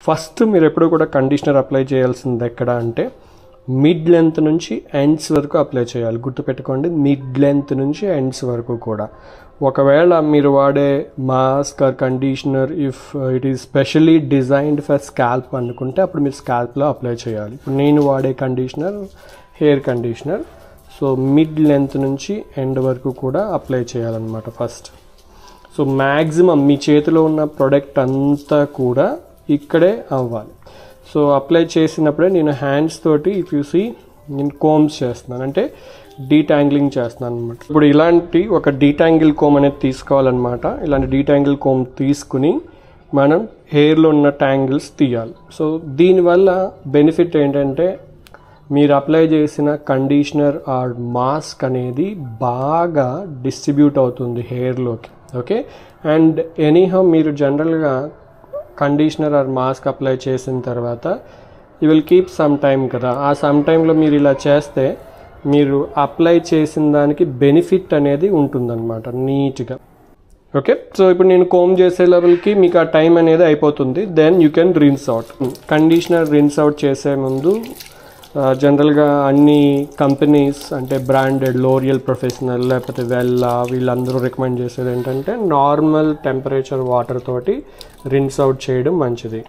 First మీరు ఎప్పుడు కూడా కండిషనర్ అప్లై చేయాల్సింది ఎక్కడ అంటే మిడ్ లెంత్ నుంచి ఎండ్స్ వరకు అప్లై చేయాలి. గుర్తుపెట్టుకోండి, మిడ్ లెంత్ నుంచి ఎండ్స్ వరకు కూడా. ఒకవేళ మీరు వాడే mask or conditioner if it is specially designed for scalp అనుకుంటే అప్పుడు మీరు స్కాల్ప్లో అప్లై చేయాలి. నేను వాడే conditioner hair conditioner, so mid length నుంచి ఎండ్ వరకు కూడా అప్లై చేయాలన్నమాట ఫస్ట్. సో మ్యాక్సిమం మీ చేతిలో ఉన్న ప్రోడక్ట్ అంతా కూడా ఇక్కడే అవ్వాలి. సో అప్లై చేసినప్పుడే నేను హ్యాండ్స్ తోటి ఇఫ్ యూ సీ నేను కోమ్స్ చేస్తున్నాను, అంటే డీటాంగిలింగ్ చేస్తున్నాను అనమాట. ఇప్పుడు ఇలాంటి ఒక డీటాంగిల్ కోమ్ అనేది తీసుకోవాలన్నమాట. ఇలాంటి డీటాంగిల్ కోమ్ తీసుకుని మనం హెయిర్లో ఉన్న ట్యాంగిల్స్ తీయాలి. సో దీనివల్ల బెనిఫిట్ ఏంటంటే మీరు అప్లై చేసిన కండిషనర్ ఆర్ మాస్క్ అనేది బాగా డిస్ట్రిబ్యూట్ అవుతుంది హెయిర్లోకి. ఓకే, అండ్ ఎనీహౌ మీరు జనరల్గా కండిషనర్ ఆర్ మాస్క్ అప్లై చేసిన తర్వాత you will keep some time కదా, ఆ సమ్ టైంలో మీరు ఇలా చేస్తే మీరు అప్లై చేసిన దానికి బెనిఫిట్ అనేది ఉంటుందన్నమాట నీట్గా. ఓకే, సో ఇప్పుడు నేను కోమ్ చేసే లెవెల్కి మీకు ఆ టైం అనేది అయిపోతుంది. Then you can rinse out. Conditioner rinse out చేసే ముందు జనరల్గా అన్ని కంపెనీస్ అంటే బ్రాండెడ్ లోరియల్ ప్రొఫెషనల్ లేకపోతే వెల్లా వీళ్ళందరూ రికమెండ్ చేసేది ఏంటంటే నార్మల్ టెంపరేచర్ వాటర్ తోటి రిన్స్ అవుట్ చేయడం మంచిది.